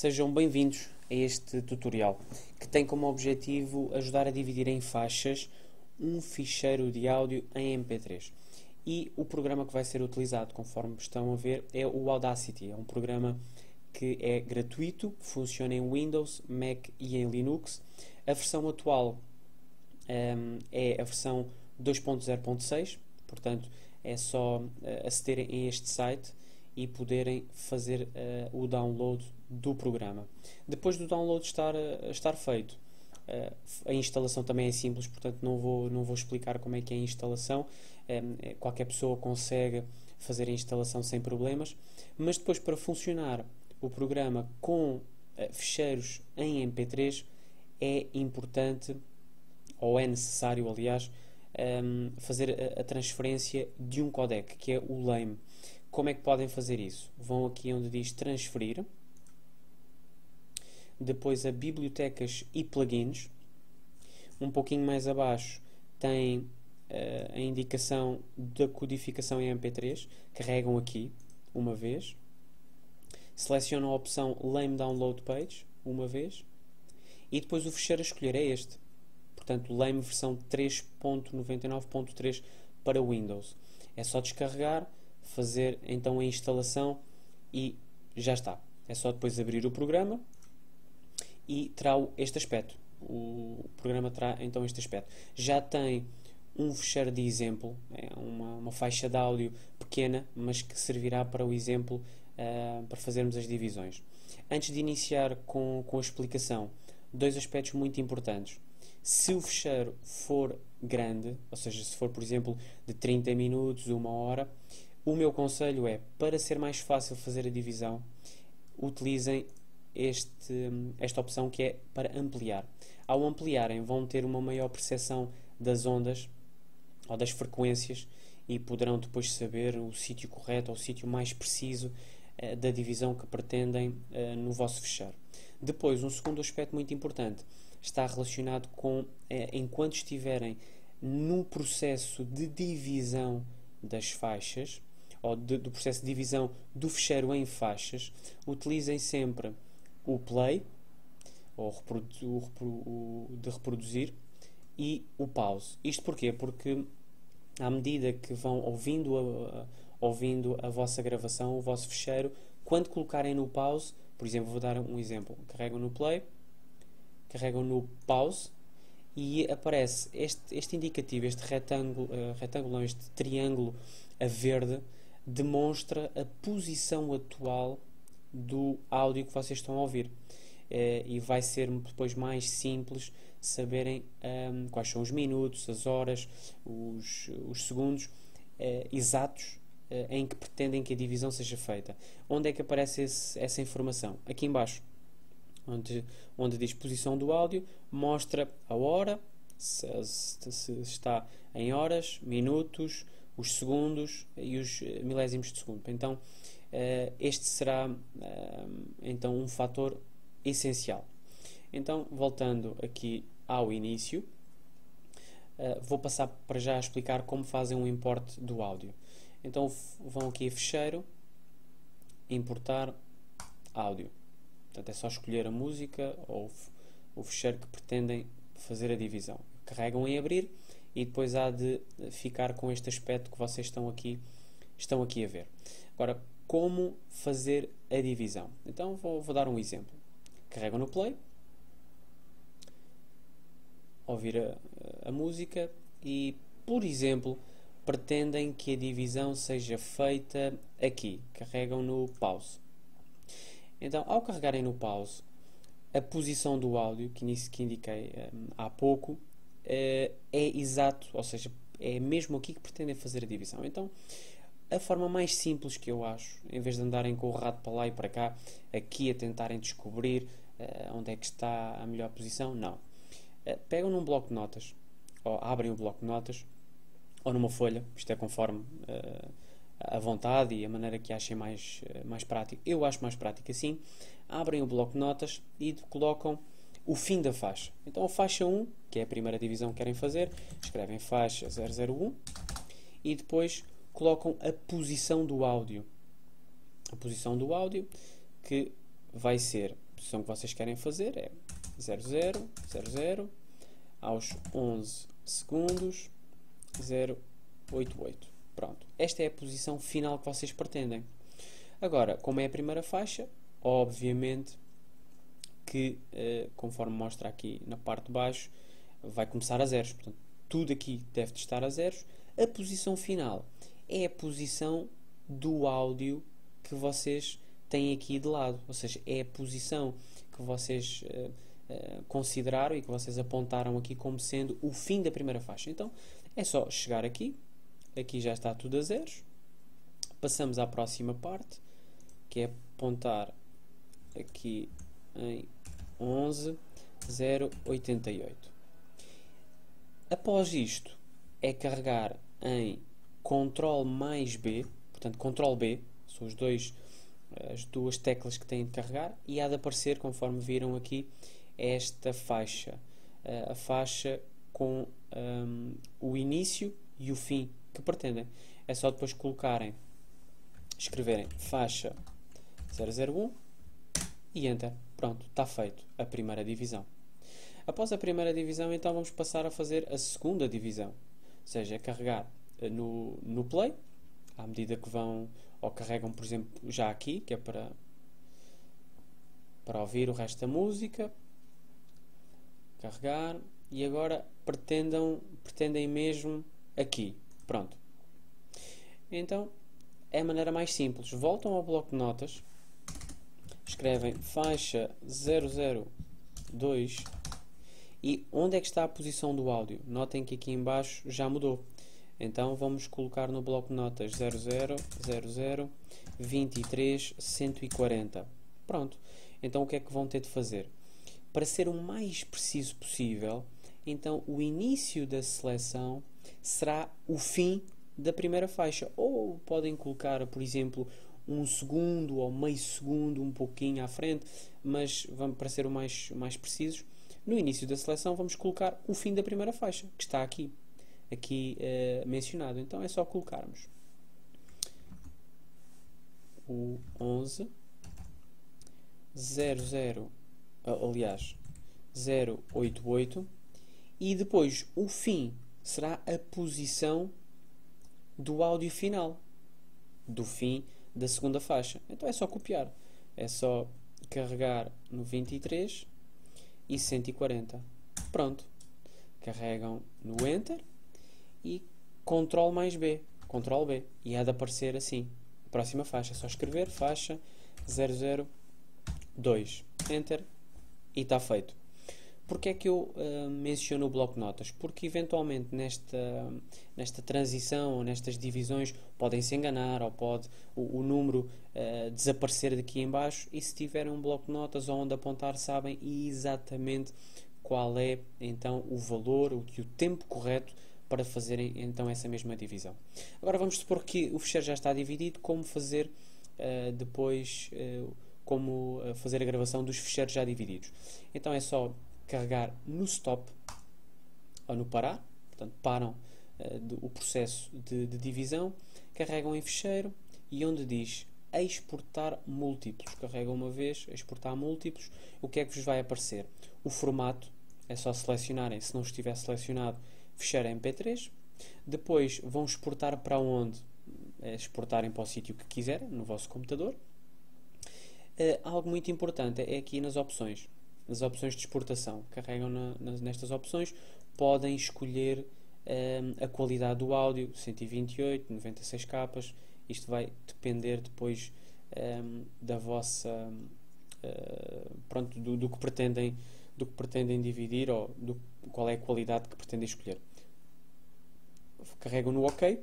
Sejam bem-vindos a este tutorial, que tem como objetivo ajudar a dividir em faixas um ficheiro de áudio em MP3. E o programa que vai ser utilizado, conforme estão a ver, é o Audacity. É um programa que é gratuito, funciona em Windows, Mac e em Linux. A versão atual é a versão 2.0.6, portanto é só acederem a este site e poderem fazer o download do programa. Depois do download estar feito, a instalação também é simples, portanto não vou explicar como é que é a instalação. Qualquer pessoa consegue fazer a instalação sem problemas, mas depois, para funcionar o programa com ficheiros em MP3, é importante, ou é necessário, aliás, fazer a transferência de um codec, que é o LAME. Como é que podem fazer isso? Vão aqui onde diz transferir, depois a bibliotecas e plugins. Um pouquinho mais abaixo tem a indicação da codificação em MP3. Carregam aqui uma vez, selecionam a opção LAME Download Page uma vez e depois o ficheiro a escolher é este. Portanto, LAME versão 3.99.3 para Windows. É só descarregar, fazer então a instalação e já está. É só depois abrir o programa e terá este aspecto. O programa terá então este aspecto. Já tem um ficheiro de exemplo, é uma faixa de áudio pequena, mas que servirá para o exemplo, para fazermos as divisões. Antes de iniciar com a explicação, dois aspectos muito importantes. Se o ficheiro for grande, ou seja, se for, por exemplo, de 30 minutos, 1 hora, o meu conselho é, para ser mais fácil fazer a divisão, utilizem esta opção que é para ampliar. Ao ampliarem, vão ter uma maior percepção das ondas ou das frequências e poderão depois saber o sítio correto ou o sítio mais preciso da divisão que pretendem no vosso ficheiro. Depois, um segundo aspecto muito importante está relacionado com, enquanto estiverem no processo de divisão das faixas, ou do processo de divisão do ficheiro em faixas, utilizem sempre o play, ou de reproduzir, e o pause. Isto porquê? Porque à medida que vão ouvindo a vossa gravação, o vosso ficheiro, quando colocarem no pause, por exemplo, vou dar um exemplo, carregam no play, carregam no pause e aparece este indicativo, este retângulo, este triângulo a verde, demonstra a posição atual do áudio que vocês estão a ouvir. E vai ser depois mais simples saberem quais são os minutos, as horas, os segundos exatos em que pretendem que a divisão seja feita. Onde é que aparece essa informação? Aqui em baixo, onde diz posição do áudio, mostra a hora, se está em horas, minutos, os segundos e os milésimos de segundo. Então, este será então um fator essencial. Então, voltando aqui ao início, vou passar para já a explicar como fazem um import do áudio. Então, vão aqui a ficheiro, importar áudio. Portanto, é só escolher a música ou o ficheiro que pretendem fazer a divisão. Carregam em abrir e depois há de ficar com este aspecto que vocês estão aqui a ver. Agora, como fazer a divisão? Então, vou dar um exemplo. Carregam no play, ouvir a música e, por exemplo, pretendem que a divisão seja feita aqui. Carregam no pause. Então, ao carregarem no pause, a posição do áudio, que indiquei há pouco, é exato, ou seja, é mesmo aqui que pretendem fazer a divisão. Então, a forma mais simples que eu acho, em vez de andarem com o rato para lá e para cá, aqui a tentarem descobrir onde é que está a melhor posição, não. Pegam num bloco de notas, ou abrem o bloco de notas, ou numa folha, isto é conforme a vontade e a maneira que achem mais prático. Eu acho mais prático assim. Abrem o bloco de notas e colocam o fim da faixa. Então a faixa 1, que é a primeira divisão que querem fazer, escrevem faixa 001 e depois colocam a posição do áudio. A posição do áudio, que vai ser posição que vocês querem fazer é 00, 00, aos 11 segundos, 088. Pronto. Esta é a posição final que vocês pretendem. Agora, como é a primeira faixa, obviamente que, conforme mostra aqui na parte de baixo, vai começar a zeros. Portanto, tudo aqui deve estar a zeros. A posição final é a posição do áudio que vocês têm aqui de lado. Ou seja, é a posição que vocês consideraram e que vocês apontaram aqui como sendo o fim da primeira faixa. Então, é só chegar aqui. Aqui já está tudo a zeros. Passamos à próxima parte, que é apontar aqui em 11,088. Após isto, é carregar em Ctrl mais B, portanto Ctrl B, são as duas teclas que têm de carregar, e há de aparecer, conforme viram aqui, esta faixa, a faixa com o início e o fim que pretendem. É só depois escreverem faixa 001 e Enter. Pronto, está feito a primeira divisão. Após a primeira divisão, então vamos passar a fazer a segunda divisão. Ou seja, é carregar no Play, à medida que vão, ou carregam, por exemplo, já aqui, que é para ouvir o resto da música. Carregar. E agora pretendem mesmo aqui. Pronto. Então, é a maneira mais simples. Voltam ao bloco de notas, escrevem faixa 002 e onde é que está a posição do áudio? Notem que aqui em baixo já mudou. Então vamos colocar no bloco de notas 000023 140. Pronto. Então o que é que vão ter de fazer? Para ser o mais preciso possível, então o início da seleção será o fim da primeira faixa. Ou podem colocar, por exemplo, 1 segundo ou meio segundo um pouquinho à frente, mas para ser o mais precisos, no início da seleção vamos colocar o fim da primeira faixa, que está aqui mencionado. Então é só colocarmos o 11 00, aliás 088, e depois o fim será a posição do áudio final, do fim da segunda faixa. Então é só copiar, é só carregar no 23 e 140. Pronto, carregam no Enter e Ctrl mais B, Ctrl B, e há de aparecer assim a próxima faixa. É só escrever faixa 002, Enter, e está feito. Porquê é que eu menciono o bloco de notas? Porque eventualmente nesta transição ou nestas divisões podem-se enganar, ou pode o número desaparecer daqui em baixo, e se tiverem um bloco de notas onde apontar, sabem exatamente qual é então o valor, o tempo correto para fazerem então essa mesma divisão. Agora vamos supor que o ficheiro já está dividido, como fazer depois, como fazer a gravação dos ficheiros já divididos. Então é só carregar no stop ou no parar, portanto param o processo de divisão, carregam em ficheiro e onde diz exportar múltiplos, carregam uma vez, exportar múltiplos. O que é que vos vai aparecer? O formato, é só selecionarem, se não estiver selecionado, ficheiro MP3, depois vão exportar para onde? Exportarem para o sítio que quiserem, no vosso computador. Algo muito importante é aqui nas opções de exportação. Carregam nestas opções, podem escolher a qualidade do áudio, 128, 96 capas. Isto vai depender depois da vossa do que pretendem dividir, ou qual é a qualidade que pretendem escolher. Carregam no OK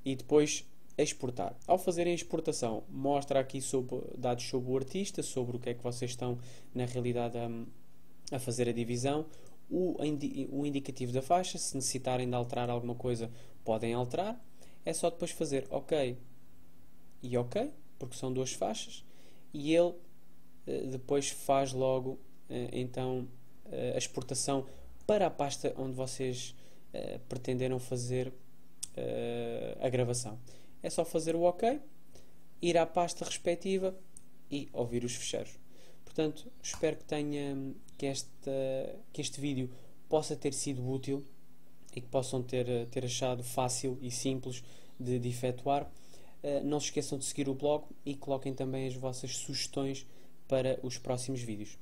e depois exportar. Ao fazerem a exportação, mostra aqui dados sobre o artista, sobre o que é que vocês estão na realidade a fazer a divisão, o indicativo da faixa. Se necessitarem de alterar alguma coisa, podem alterar. É só depois fazer OK e OK, porque são duas faixas, e ele depois faz logo então a exportação para a pasta onde vocês pretenderam fazer a gravação. É só fazer o OK, ir à pasta respectiva e ouvir os ficheiros. Portanto, Portanto, espero que este vídeo possa ter sido útil e que possam ter achado fácil e simples de efetuar. Não se esqueçam de seguir o blog e coloquem também as vossas sugestões para os próximos vídeos.